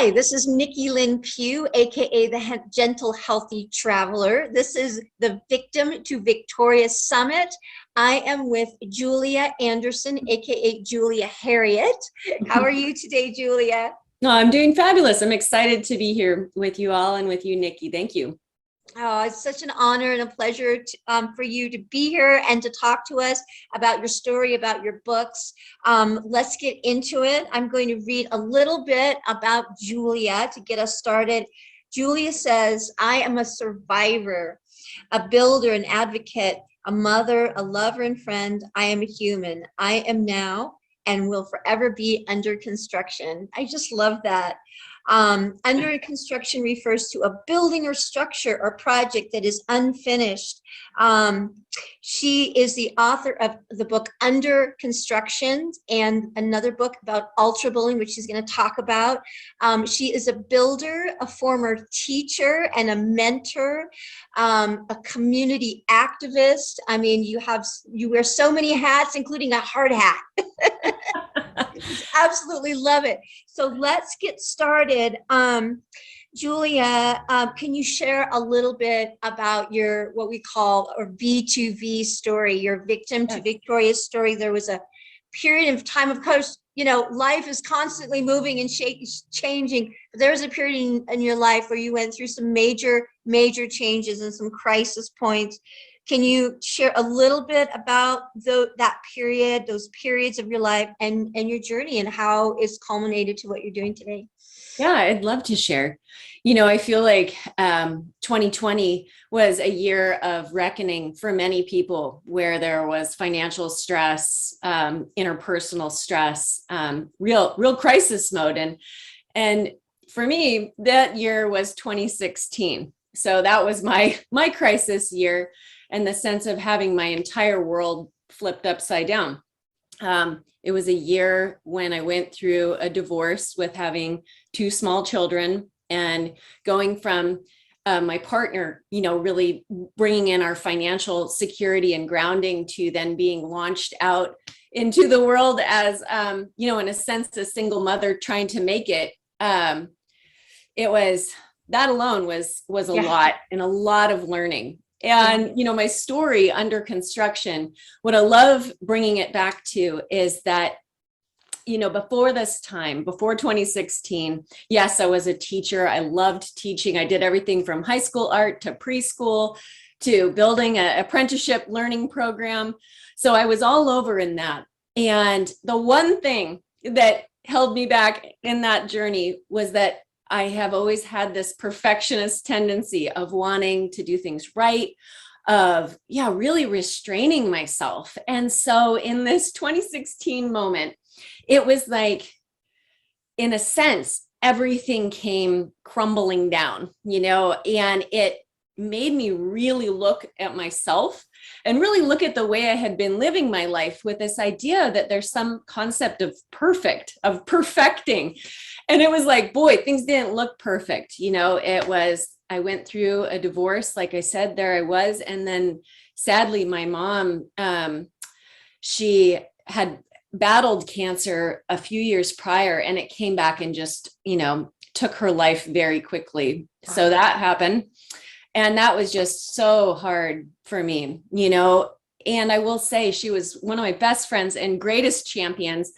Hi, this is Nikki Lynn Pugh, aka the Gentle Healthy Traveler. This is the Victim to Victorious Summit. I am with Julia Anderson, aka Julia Harriet. How are you today, Julia? No, I'm doing fabulous. I'm excited to be here with you all and with you, Nikki. Thank you. Oh, it's such an honor and a pleasure for you to be here and to talk to us about your story, about your books. Let's get into it. I'm going to read a little bit about Julia to get us started. Julia says, I am a survivor, a builder, an advocate, a mother, a lover and friend. I am a human. I am now and will forever be under construction. I just love that. Under construction refers to a building or structure or project that is unfinished. She is the author of the book Under Construction and another book about ultra building, which she's going to talk about. She is a builder, a former teacher and a mentor, a community activist. I mean, you wear so many hats, including a hard hat. Absolutely love it. So let's get started. Julia, can you share a little bit about your what we call a V2V story, your victim to victorious story? There was a period of time, of course, you know, life is constantly moving and changing. But there was a period in your life where you went through some major changes and some crisis points. Can you share a little bit about that period, those periods of your life and your journey and how it's culminated to what you're doing today? Yeah, I'd love to share. You know, I feel like 2020 was a year of reckoning for many people where there was financial stress, interpersonal stress, real crisis mode. And for me, that year was 2016. So that was my crisis year, and the sense of having my entire world flipped upside down. It was a year when I went through a divorce with having two small children and going from my partner, you know, really bringing in our financial security and grounding to then being launched out into the world as, you know, in a sense, a single mother trying to make it. That alone was a lot and a lot of learning. And, you know, my story Under Construction, what I love bringing it back to is that, you know, before this time, before 2016, yes, I was a teacher. I loved teaching. I did everything from high school art to preschool to building an apprenticeship learning program. So I was all over in that. And the one thing that held me back in that journey was that I have always had this perfectionist tendency of wanting to do things right, of, really restraining myself. And so in this 2016 moment, it was like, in a sense, everything came crumbling down, you know, and it made me really look at myself and really look at the way I had been living my life with this idea that there's some concept of perfecting. And it was like, boy, things didn't look perfect. You know, I went through a divorce, like I said, there I was. And then sadly, my mom, she had battled cancer a few years prior, and it came back and just, you know, took her life very quickly. So that happened. And that was just so hard for me, you know. And I will say she was one of my best friends and greatest champions,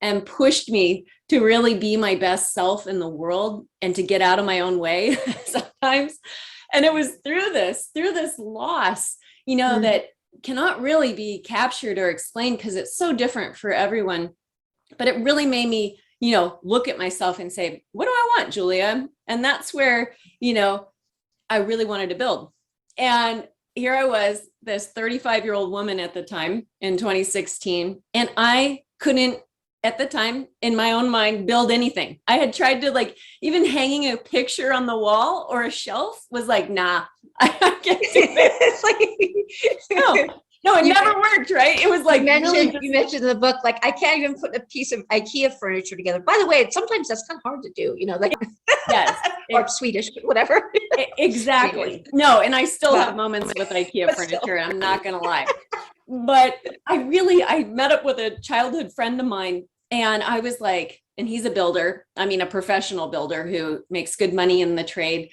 and pushed me to really be my best self in the world and to get out of my own way sometimes. And it was through this loss, you know, that cannot really be captured or explained because it's so different for everyone. But it really made me, you know, look at myself and say, what do I want, Julia? And that's where, you know, I really wanted to build. And here I was, this 35-year-old woman at the time in 2016, and I couldn't, at the time, in my own mind, build anything. I had tried to, like, even hanging a picture on the wall or a shelf was like, nah, I can't do this. No, it never worked, right? It was like, you mentioned in the book, like, I can't even put a piece of IKEA furniture together. By the way, sometimes that's kind of hard to do, you know, like, yes, or Swedish, whatever. Exactly. No, and I still have moments with IKEA furniture. I'm not going to lie. But I met up with a childhood friend of mine, and I was like, and he's a builder. I mean, a professional builder who makes good money in the trade.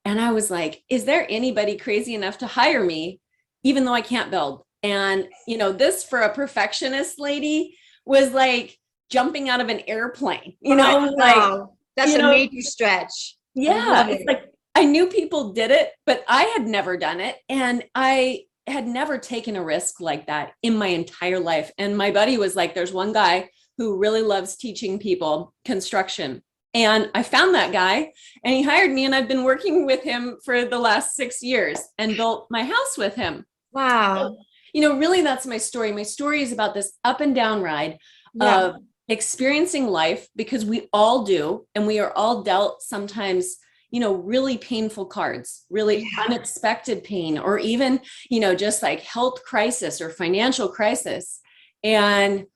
And I was like, is there anybody crazy enough to hire me, even though I can't build? And, this for a perfectionist lady was like jumping out of an airplane, Wow. like, That's a major stretch. yeah, it's like, I knew people did it, but I had never done it. And I had never taken a risk like that in my entire life. And my buddy was like, there's one guy who really loves teaching people construction. And I found that guy and he hired me, and I've been working with him for the last 6 years and built my house with him. Wow. So, really that's my story. My story is about this up and down ride of experiencing life, because we all do. And we are all dealt sometimes, really painful cards, really unexpected pain, or even, just like health crisis or financial crisis. And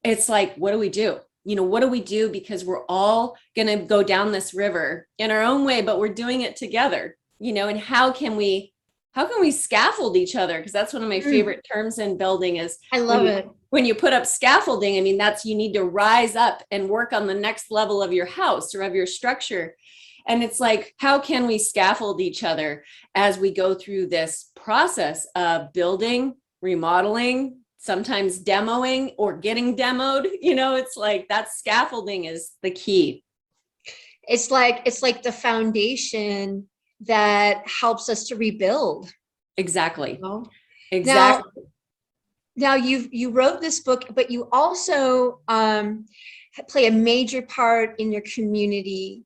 it's like, what do we do? What do we do? Because we're all going to go down this river in our own way, but we're doing it together, and how can we scaffold each other? Because that's one of my favorite terms in building is I love it. When you put up scaffolding, I mean, you need to rise up and work on the next level of your house or of your structure. And it's like, how can we scaffold each other as we go through this process of building, remodeling, sometimes demoing or getting demoed? It's like that scaffolding is the key. It's like the foundation that helps us to rebuild. Exactly. Exactly. Now you wrote this book, but you also play a major part in your community,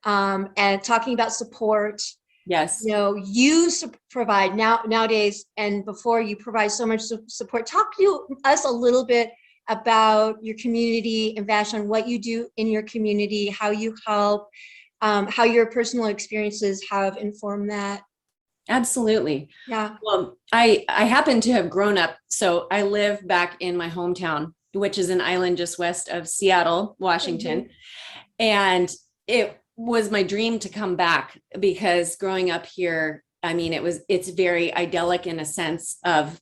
and talking about support. Yes. You provide nowadays, and before you provide so much support. Talk to us a little bit about your community and Vashon, what you do in your community, how you help, how your personal experiences have informed that. Absolutely. Yeah. Well, I happen to have grown up. So I live back in my hometown, which is an island just west of Seattle, Washington. Mm-hmm. And it was my dream to come back, because growing up here, I mean, it's very idyllic in a sense of,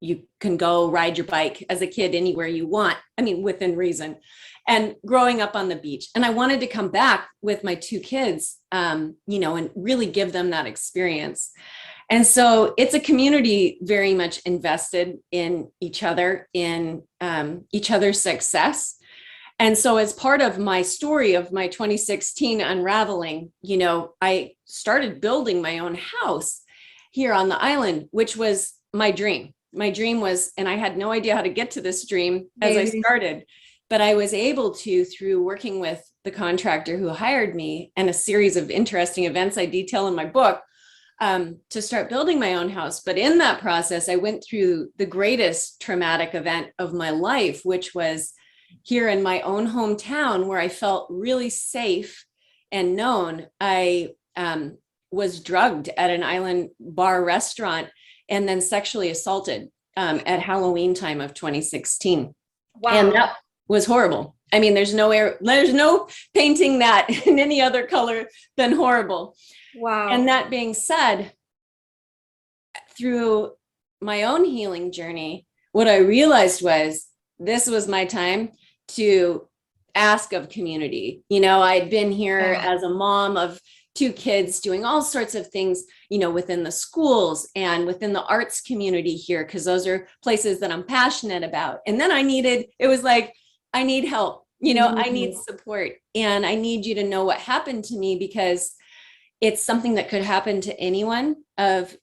you can go ride your bike as a kid anywhere you want. I mean, within reason. And growing up on the beach. And I wanted to come back with my 2 kids, and really give them that experience. And so it's a community very much invested in each other, in each other's success. And so as part of my story of my 2016 unraveling, I started building my own house here on the island, which was my dream. My dream was, and I had no idea how to get to this dream as I started, but I was able to, through working with the contractor who hired me and a series of interesting events I detail in my book, to start building my own house. But in that process, I went through the greatest traumatic event of my life, which was here in my own hometown, where I felt really safe and known. I was drugged at an island bar restaurant and then sexually assaulted at Halloween time of 2016. Wow. And that was horrible. I mean, there's no painting that in any other color than horrible. Wow. And that being said, through my own healing journey, what I realized was this was my time to ask of community. I'd been here as a mom of 2 kids doing all sorts of things, within the schools and within the arts community here, because those are places that I'm passionate about. And then I need help, I need support, and I need you to know what happened to me, because it's something that could happen to anyone of,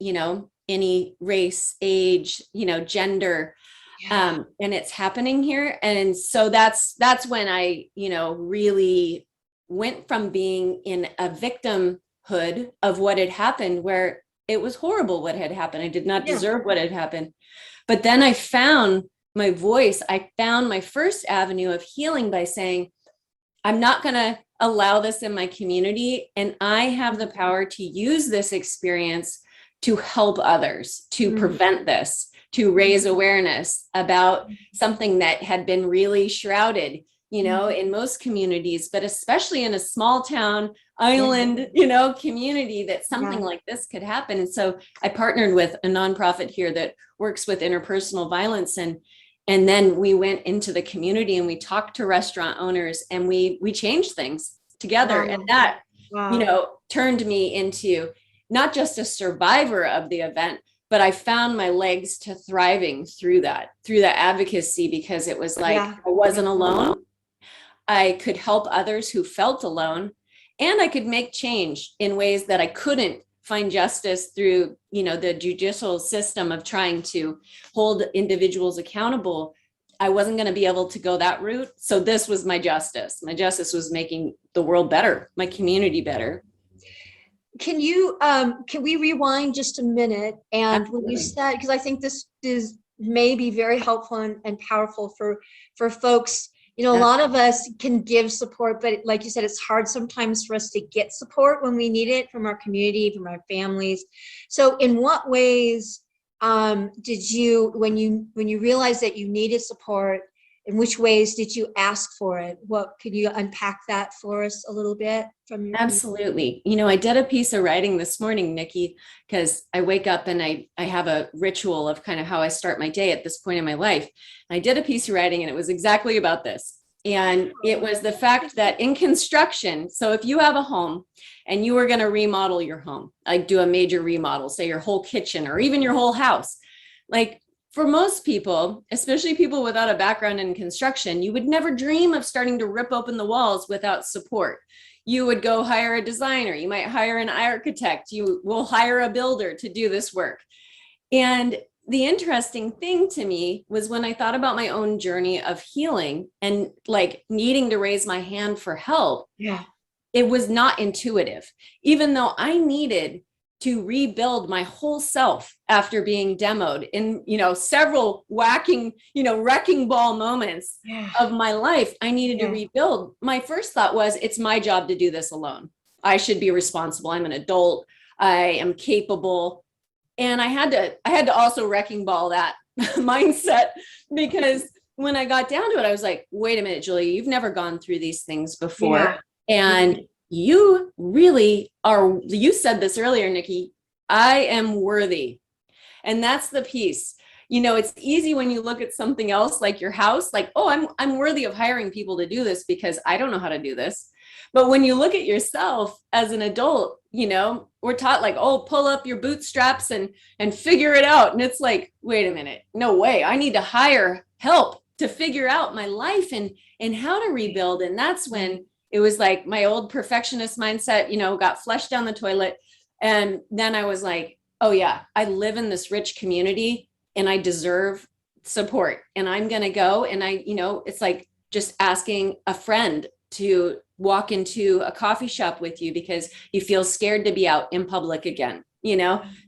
any race, age, gender. Yeah. And it's happening here. And so that's when I, really went from being in a victimhood of what had happened, where it was horrible what had happened. I did not deserve what had happened. But then I found my voice. I found my first avenue of healing by saying, I'm not going to allow this in my community. And I have the power to use this experience to help others, to prevent this, to raise awareness about something that had been really shrouded, in most communities, but especially in a small town island, community, that something like this could happen. And so I partnered with a nonprofit here that works with interpersonal violence. And And then we went into the community and we talked to restaurant owners and we changed things together. Wow. And that, Wow. turned me into not just a survivor of the event, but I found my legs to thriving through that advocacy, because it was like, I wasn't alone. I could help others who felt alone, and I could make change in ways that I couldn't find justice through, the judicial system of trying to hold individuals accountable. I wasn't going to be able to go that route. So this was my justice. My justice was making the world better, my community better. Can we rewind just a minute? And when you said, because I think this is maybe very helpful and powerful for folks. A lot of us can give support, but like you said, it's hard sometimes for us to get support when we need it from our community, from our families. So in what ways did you, when you realized that you needed support, in which ways did you ask for it? Could you unpack that for us a little bit from your? Absolutely. I did a piece of writing this morning, Nikki, because I wake up and I have a ritual of kind of how I start my day at this point in my life. I did a piece of writing and it was exactly about this. And it was the fact that in construction, so if you have a home and you were going to remodel your home, like do a major remodel, say your whole kitchen or even your whole house, like for most people, especially people without a background in construction, you would never dream of starting to rip open the walls without support. You would go hire a designer. You might hire an architect. You will hire a builder to do this work. And the interesting thing to me was when I thought about my own journey of healing and like needing to raise my hand for help. Yeah. It was not intuitive, even though I needed to rebuild my whole self after being demoed in, several wrecking ball moments of my life. I needed to rebuild. My first thought was, it's my job to do this alone. I should be responsible. I'm an adult. I am capable. And I had to also wrecking ball that mindset, because when I got down to it, I was like, wait a minute, Julia, you've never gone through these things before. Yeah. And you really are, you said this earlier, Nikki, I am worthy. And that's the piece. It's easy when you look at something else like your house, like, oh, I'm worthy of hiring people to do this because I don't know how to do this. But when you look at yourself as an adult, we're taught like, oh, pull up your bootstraps and figure it out. And it's like, wait a minute, no way. I need to hire help to figure out my life and how to rebuild. And that's when it was like my old perfectionist mindset, got flushed down the toilet. And then I was like, oh yeah, I live in this rich community and I deserve support. And I'm going to go. And it's like just asking a friend to walk into a coffee shop with you because you feel scared to be out in public again.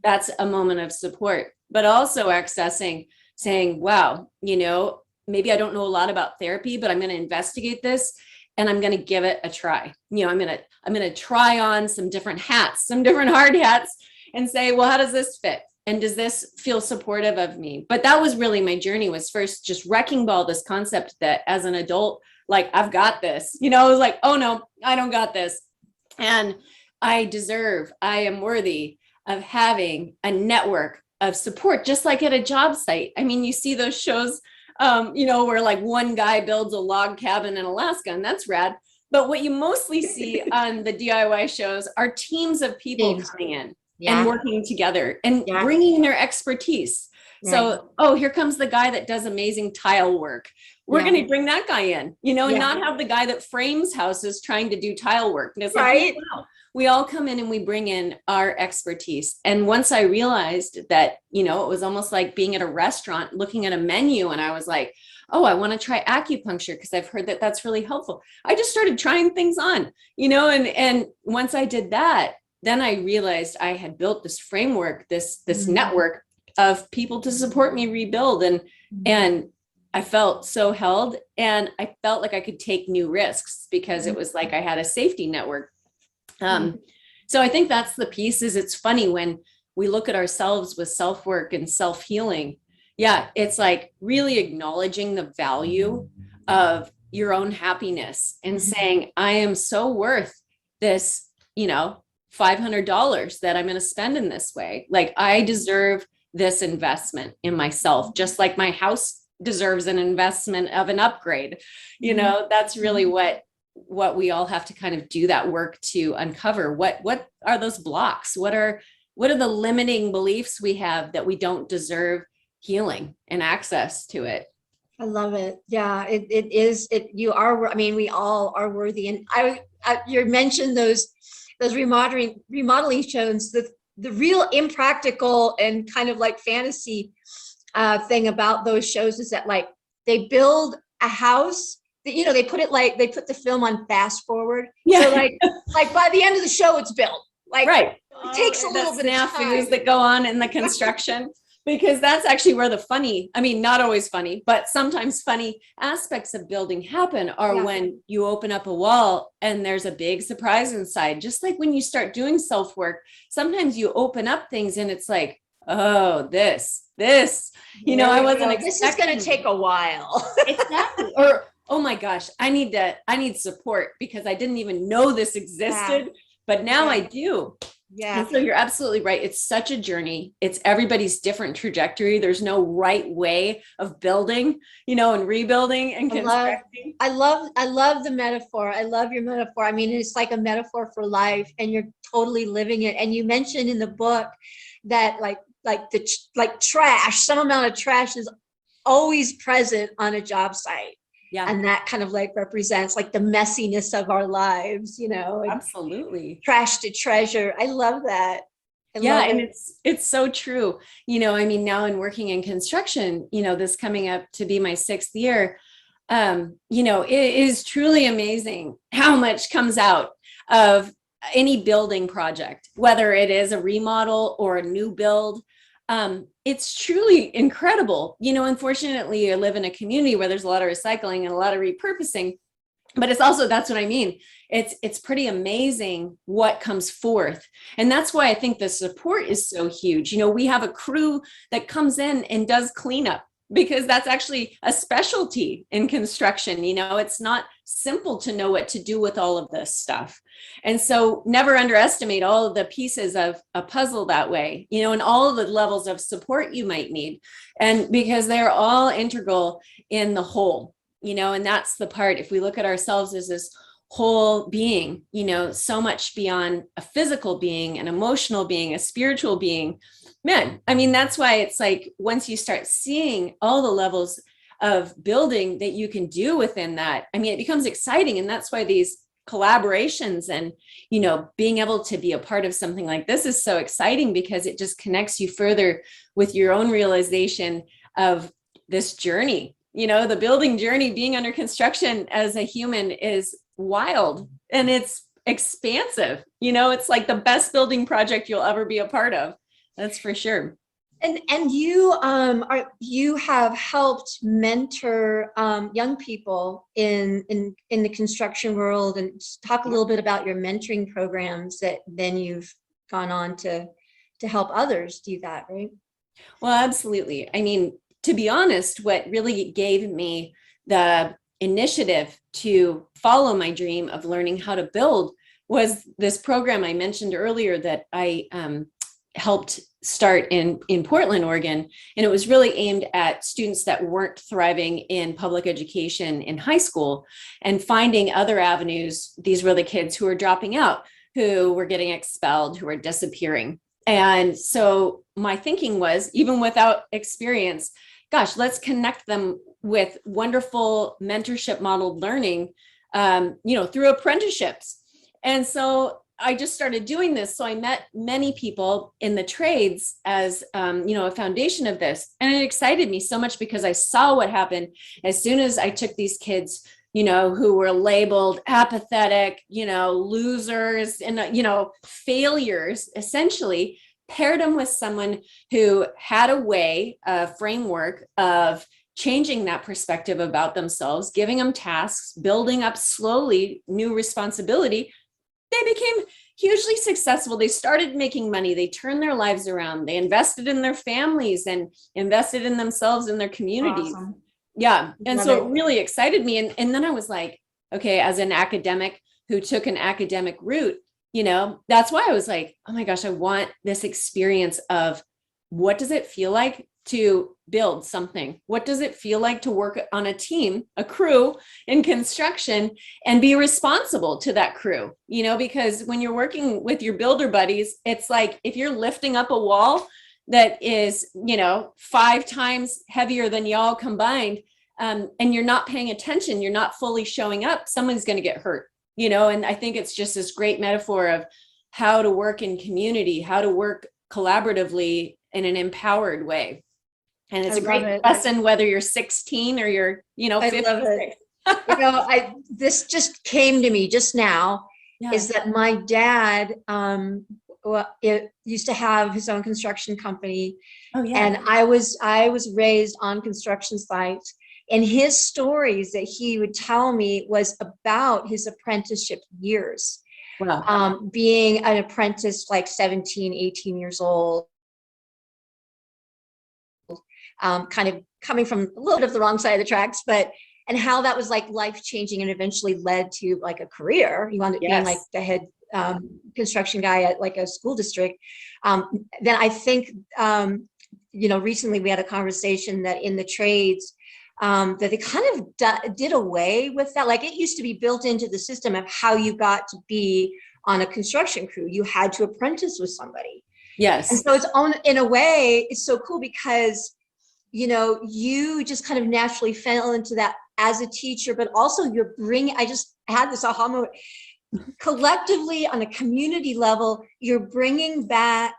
That's a moment of support, but also accessing, saying, wow, maybe I don't know a lot about therapy, but I'm going to investigate this. And I'm going to give it a try. I'm going to try on some different hats, some different hard hats, and say, well, how does this fit? And does this feel supportive of me? But that was really my journey, was first just wrecking ball this concept that as an adult, like, I've got this, I was like, oh no, I don't got this. And I am worthy of having a network of support, just like at a job site. I mean, you see those shows where like one guy builds a log cabin in Alaska, and that's rad. But what you mostly see on the DIY shows are teams of people coming in and working together and bringing their expertise. Right. So, oh, here comes the guy that does amazing tile work. We're going to bring that guy in, and not have the guy that frames houses trying to do tile work. And it's like, wow. We all come in and we bring in our expertise. And once I realized that, it was almost like being at a restaurant, looking at a menu, and I was like, oh, I want to try acupuncture because I've heard that that's really helpful. I just started trying things on, and once I did that, then I realized I had built this framework, this network of people to support me rebuild. And I felt so held, and I felt like I could take new risks because it was like I had a safety network. So I think that's the piece. Is it's funny when we look at ourselves with self-work and self-healing. Yeah, it's like really acknowledging the value of your own happiness and saying, I am so worth this, $500 that I'm going to spend in this way. Like, I deserve this investment in myself, just like my house deserves an investment of an upgrade. You know, that's really what we all have to kind of do that work to uncover. What are those blocks? What are the limiting beliefs we have that we don't deserve healing and access to it? I love it. Yeah, it is. You are. I mean, we all are worthy. And you mentioned those remodeling shows. The real impractical and kind of like fantasy thing about those shows is that like they build a house. You know, they put the film on fast forward. Yeah. So like by the end of the show, it's built. Like right. It takes a little bit of time that go on in the construction. Because that's actually where the funny, I mean, not always funny, but sometimes funny aspects of building happen are when you open up a wall and there's a big surprise inside. Just like when you start doing self-work, sometimes you open up things and it's like, oh, this, you know, I wasn't expecting. This is going to take a while. Exactly. Or, oh my gosh, I need support because I didn't even know this existed, but now I do. Yeah. And so you're absolutely right. It's such a journey. It's everybody's different trajectory. There's no right way of building, you know, and rebuilding and constructing. I love the metaphor. I love your metaphor. I mean, it's like a metaphor for life and you're totally living it. And you mentioned in the book that like trash, some amount of trash is always present on a job site. Yeah. And that kind of like represents like the messiness of our lives, you know. Absolutely. Trash to treasure. I love that. And it's so true. You know, I mean, now in working in construction, you know, this coming up to be my 6th year, you know, it is truly amazing how much comes out of any building project, whether it is a remodel or a new build. It's truly incredible. You know, unfortunately, I live in a community where there's a lot of recycling and a lot of repurposing, but it's also, that's what I mean. It's pretty amazing what comes forth. And that's why I think the support is so huge. You know, we have a crew that comes in and does cleanup because that's actually a specialty in construction. You know, it's not simple to know what to do with all of this stuff. And so never underestimate all of the pieces of a puzzle that way, you know, and all of the levels of support you might need. And because they're all integral in the whole, you know, and that's the part, if we look at ourselves as this whole being, you know, so much beyond a physical being, an emotional being, a spiritual being, man, I mean, that's why it's like, once you start seeing all the levels of building that you can do within that, I mean, it becomes exciting. And that's why these collaborations and, you know, being able to be a part of something like this is so exciting because it just connects you further with your own realization of this journey. You know, the building journey, being under construction as a human is wild and it's expansive. You know, it's like the best building project you'll ever be a part of. That's for sure. And you have helped mentor young people in the construction world, and just talk a little bit about your mentoring programs that then you've gone on to help others do that, right? Well, absolutely. I mean, to be honest, what really gave me the initiative to follow my dream of learning how to build was this program I mentioned earlier that I helped start in Portland, Oregon. And it was really aimed at students that weren't thriving in public education in high school and finding other avenues. These were the kids who were dropping out, who were getting expelled, who were disappearing. And so my thinking was, even without experience, gosh, let's connect them with wonderful mentorship modeled learning, you know, through apprenticeships. And so I just started doing this. So I met many people in the trades as, you know, a foundation of this. And it excited me so much because I saw what happened as soon as I took these kids, you know, who were labeled apathetic, you know, losers and, you know, failures, essentially paired them with someone who had a way, a framework of changing that perspective about themselves, giving them tasks, building up slowly new responsibility. They became hugely successful. They started making money. They turned their lives around. They invested in their families and invested in themselves and their communities. Awesome. Yeah. And so it really excited me. And then I was like, okay, as an academic who took an academic route, you know, that's why I was like, oh my gosh, I want this experience of what does it feel like to build something? What does it feel like to work on a team, a crew in construction, and be responsible to that crew? You know, because when you're working with your builder buddies, it's like if you're lifting up a wall that is, you know, 5 times heavier than y'all combined, and you're not paying attention, you're not fully showing up, someone's going to get hurt, you know. And I think it's just this great metaphor of how to work in community, how to work collaboratively in an empowered way. And it's a great lesson, whether you're 16 or you're, you know, 56. I love it. You know, this just came to me just now, is that my dad, it used to have his own construction company. Oh, yeah. And I was raised on construction sites, and his stories that he would tell me was about his apprenticeship years. Wow. Being an apprentice, like 17, 18 years old, kind of coming from a little bit of the wrong side of the tracks, and how that was like life-changing and eventually led to like a career. He wound up being like the head construction guy at like a school district. Then I think, you know, recently we had a conversation that in the trades, that they kind of did away with that. Like it used to be built into the system of how you got to be on a construction crew. You had to apprentice with somebody. Yes. And so it's in a way, it's so cool because, you know, you just kind of naturally fell into that as a teacher, but also I just had this aha moment. Collectively on a community level, you're bringing back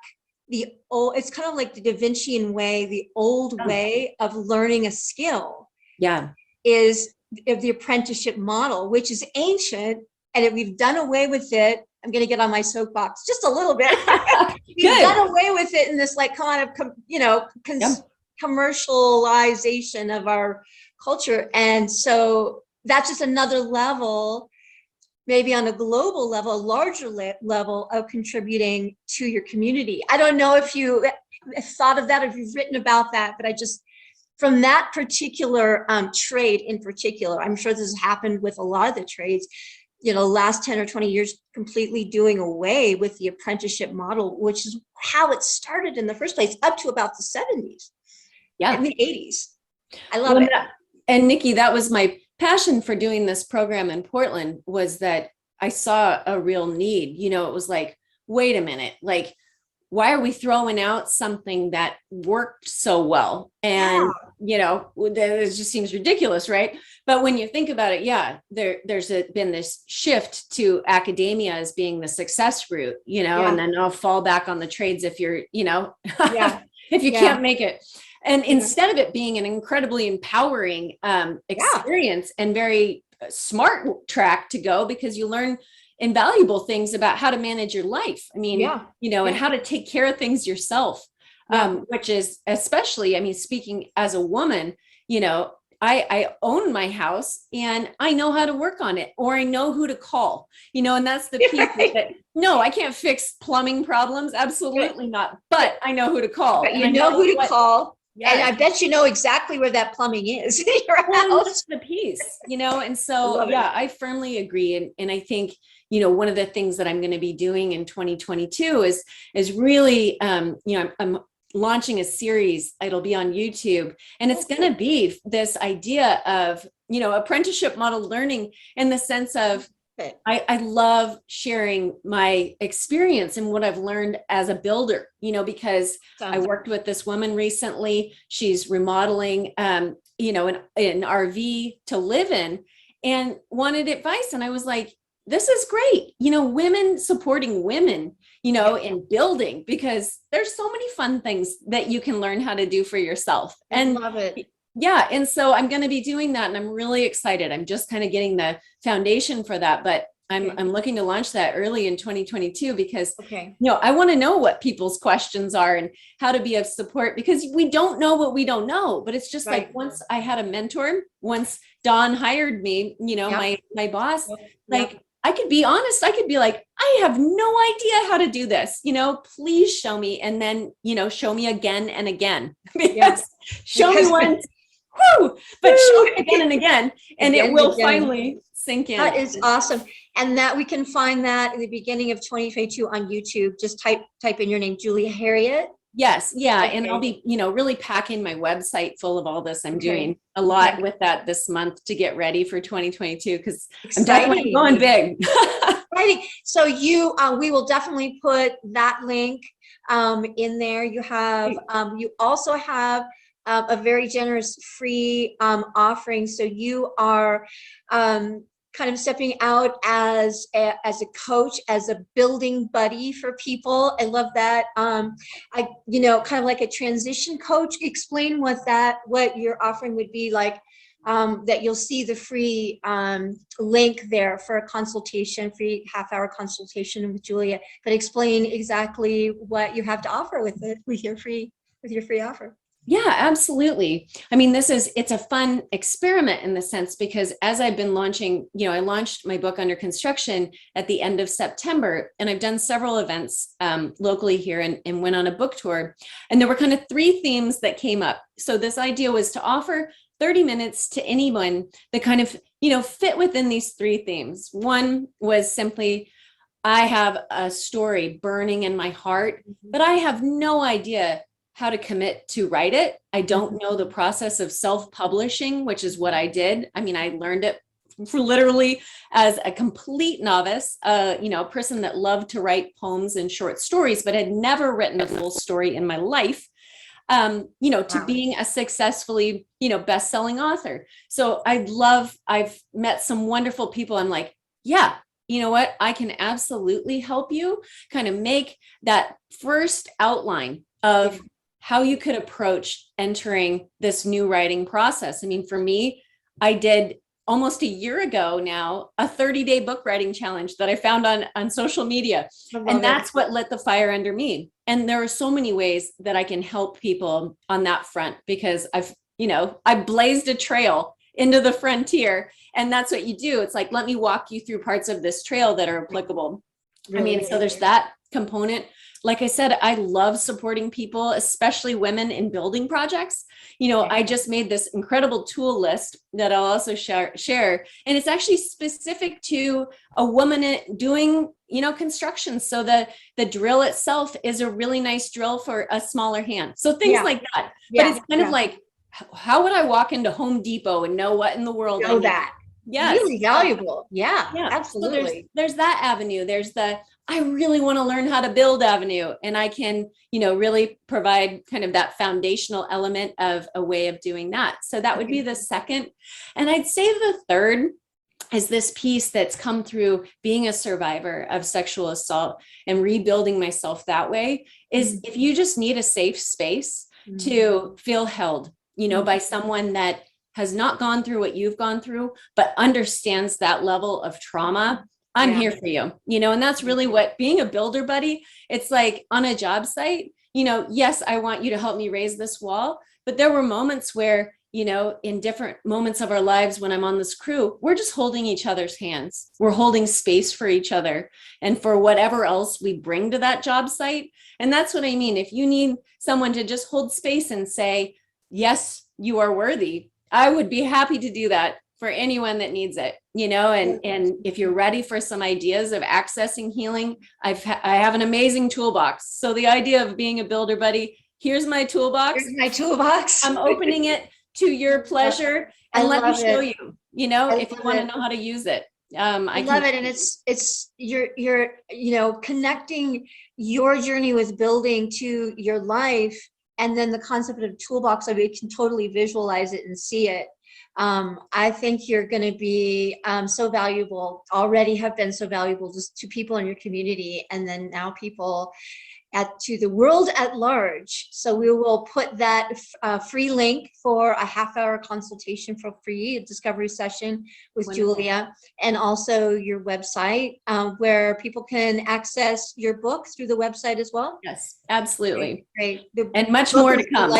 it's kind of like the Da Vincian way, the old way of learning a skill. Yeah. Is the apprenticeship model, which is ancient, and if we've done away with it, I'm going to get on my soapbox just a little bit. We've done away with it in this like kind of, you know, commercialization of our culture. And so that's just another level, maybe on a global level, a larger level of contributing to your community. I don't know if you thought of that, or if you've written about that, but I just, from that particular trade in particular, I'm sure this has happened with a lot of the trades, you know, last 10 or 20 years, completely doing away with the apprenticeship model, which is how it started in the first place, up to about the 70s. Yeah. In the 80s. I love it. And Nikki, that was my passion for doing this program in Portland, was that I saw a real need. You know, it was like, wait a minute, like, why are we throwing out something that worked so well? And, you know, it just seems ridiculous, right? But when you think about it, there's been this shift to academia as being the success route, you know, and then I'll fall back on the trades if you're, you know, if you can't make it. And instead of it being an incredibly empowering experience and very smart track to go, because you learn invaluable things about how to manage your life. I mean, you know, and how to take care of things yourself, which is especially, I mean, speaking as a woman, you know, I own my house and I know how to work on it, or I know who to call, you know, and that's the piece that, no, I can't fix plumbing problems. Absolutely not. But I know who to call. But you know who to call. Yes. And I bet you know exactly where that plumbing is in your house. That's the piece, you know, and so, I firmly agree. And I think, you know, one of the things that I'm going to be doing in 2022 is really, you know, I'm launching a series. It'll be on YouTube, and it's going to be this idea of, you know, apprenticeship model learning in the sense of, I love sharing my experience and what I've learned as a builder, you know, because I worked with this woman recently. She's remodeling, you know, an RV to live in, and wanted advice. And I was like, this is great. You know, women supporting women, you know, in building, because there's so many fun things that you can learn how to do for yourself. And love it. Yeah. And so I'm going to be doing that, and I'm really excited. I'm just kind of getting the foundation for that, but I'm looking to launch that early in 2022 because, you know, I want to know what people's questions are and how to be of support, because we don't know what we don't know. But it's just like, once I had a mentor, once Dawn hired me, you know, my boss, like, I could be honest. I could be like, I have no idea how to do this, you know, please show me. And then, you know, show me again and again, because show me once, but show me again and again, and it will finally sink in. That is awesome. And that we can find that in the beginning of 2022 on YouTube. Just type in your name, Julie Harriet. Yes. Yeah. Okay. And I'll be, really packing my website full of all this. I'm Okay. doing a lot Okay. with that this month to get ready for 2022 because I'm definitely Exciting. going big. Exciting. So we will definitely put that link in there. You also have a very generous free offering. So you are kind of stepping out as a coach, as a building buddy for people. I love that. Kind of like a transition coach. Explain what your offering would be like. That you'll see the free link there for a consultation, free half-hour consultation with Julia. But explain exactly what you have to offer with your free offer. Yeah, absolutely. I mean, it's a fun experiment in the sense because as I've been launching, I launched my book Under Construction at the end of September, and I've done several events locally here and went on a book tour. And there were kind of three themes that came up. So this idea was to offer 30 minutes to anyone that kind of, fit within these three themes. One was simply, I have a story burning in my heart, but I have no idea how to commit to write it. I don't know the process of self-publishing, which is what I did. I mean, I learned it literally as a complete novice, a person that loved to write poems and short stories, but had never written a full story in my life. To being a successfully, best-selling author. So I've met some wonderful people. I'm like, yeah, you know what? I can absolutely help you kind of make that first outline of how you could approach entering this new writing process. I mean, for me, I did almost a year ago now, a 30-day book writing challenge that I found on social media. And that's what lit the fire under me. And there are so many ways that I can help people on that front because I blazed a trail into the frontier. And that's what you do. It's like, let me walk you through parts of this trail that are applicable. Really? So there's that component. Like I said, I love supporting people, especially women in building projects. I just made this incredible tool list that I'll also share. And it's actually specific to a woman doing, construction. So the drill itself is a really nice drill for a smaller hand. So things like that. But it's kind of like, how would I walk into Home Depot and know what in the world I need? That. Yes. Really valuable. Yeah, absolutely. So there's that avenue. There's I really want to learn how to build avenue. And I can, really provide kind of that foundational element of a way of doing that. So that would be the second. And I'd say the third is this piece that's come through being a survivor of sexual assault and rebuilding myself that way is if you just need a safe space to feel held, by someone that has not gone through what you've gone through, but understands that level of trauma, I'm here for you, and that's really what being a builder buddy, it's like on a job site, yes, I want you to help me raise this wall. But there were moments where, in different moments of our lives, when I'm on this crew, we're just holding each other's hands. We're holding space for each other and for whatever else we bring to that job site. And that's what I mean. If you need someone to just hold space and say, yes, you are worthy, I would be happy to do that for anyone that needs it, and if you're ready for some ideas of accessing healing, I have an amazing toolbox. So the idea of being a builder buddy, here's my toolbox. Here's my toolbox. I'm opening it to your pleasure and let me show you, if you want to know how to use it. I love it. And it's you're connecting your journey with building to your life. And then the concept of toolbox, you can totally visualize it and see it. I think you're going to be so valuable, already have been so valuable just to people in your community, and then now people to the world at large. So we will put that free link for a half-hour consultation for free, a discovery session with Wonderful. Julia, and also your website where people can access your book through the website as well. Yes, absolutely. Great. And much more to come.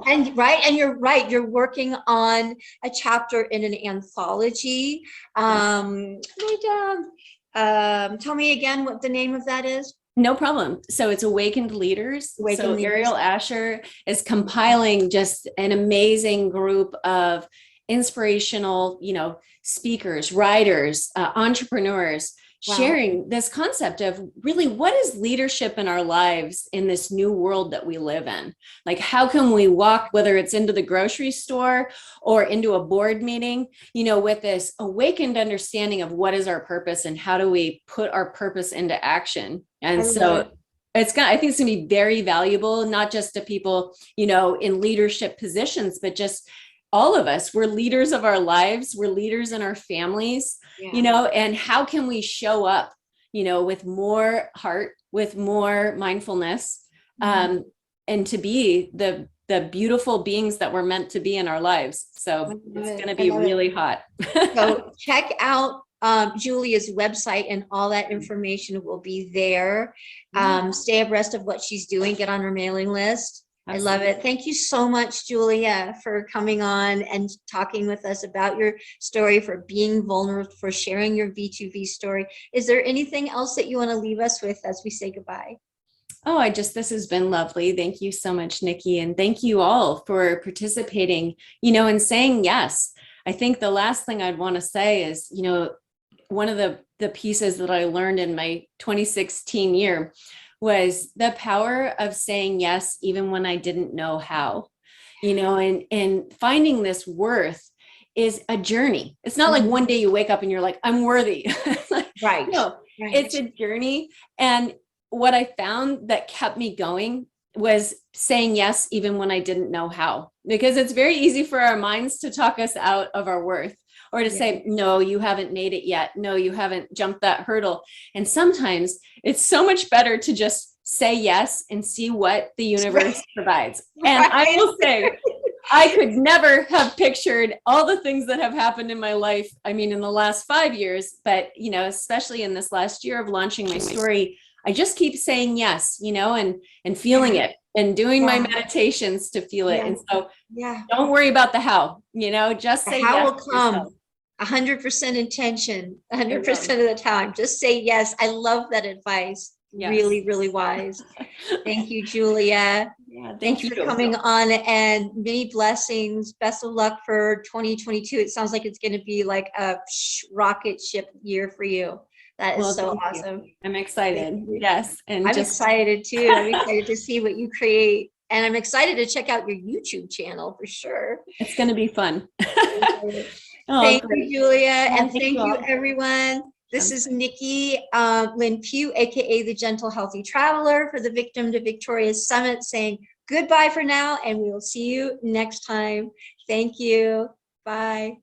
And you're right. You're working on a chapter in an anthology. Tell me again what the name of that is. No problem. So it's Awakened Leaders. Ariel Asher is compiling just an amazing group of inspirational, speakers, writers, entrepreneurs, sharing this concept of really what is leadership in our lives in this new world that we live in? Like, how can we walk, whether it's into the grocery store or into a board meeting, with this awakened understanding of what is our purpose and how do we put our purpose into action? And so I think it's going to be very valuable, not just to people, in leadership positions, but just all of us. We're leaders of our lives. We're leaders in our families, and how can we show up, with more heart, with more mindfulness, and to be the beautiful beings that we're meant to be in our lives. So it's going to be really hot. So check out Julia's website, and all that information will be there. Stay abreast of what she's doing, get on her mailing list. Absolutely. I love it. Thank you so much, Julia, for coming on and talking with us about your story, for being vulnerable, for sharing your V2V story. Is there anything else that you want to leave us with as we say goodbye? Oh, this has been lovely. Thank you so much, Nikki. And thank you all for participating, and saying yes. I think the last thing I'd want to say is, one of the pieces that I learned in my 2016 year was the power of saying yes, even when I didn't know how, and finding this worth is a journey. It's not like one day you wake up and you're like, I'm worthy. Right. No, it's a journey. And what I found that kept me going was saying yes, even when I didn't know how, because it's very easy for our minds to talk us out of our worth, or to say, no, you haven't made it yet. No, you haven't jumped that hurdle. And sometimes it's so much better to just say yes and see what the universe provides. And I will say, I could never have pictured all the things that have happened in my life. I mean, in the last 5 years, but, especially in this last year of launching my story, I just keep saying yes, and feeling it, and doing my meditations to feel it. And so don't worry about the how, just say yes. The how will come. 100% intention, 100% of the time. Just say yes. I love that advice. Yes. Really, really wise. Thank you, Julia. Thank you for coming on, and many blessings. Best of luck for 2022. It sounds like it's going to be like a rocket ship year for you. That is so awesome. I'm excited. Yes. And I'm excited too. I'm excited to see what you create. And I'm excited to check out your YouTube channel for sure. It's going to be fun. Thank you, Julia. And thank you, everyone. This is Nikki Lynn Pugh, aka the Gentle Healthy Traveler, for the Victim to Victorious Summit, saying goodbye for now, and we will see you next time. Thank you. Bye.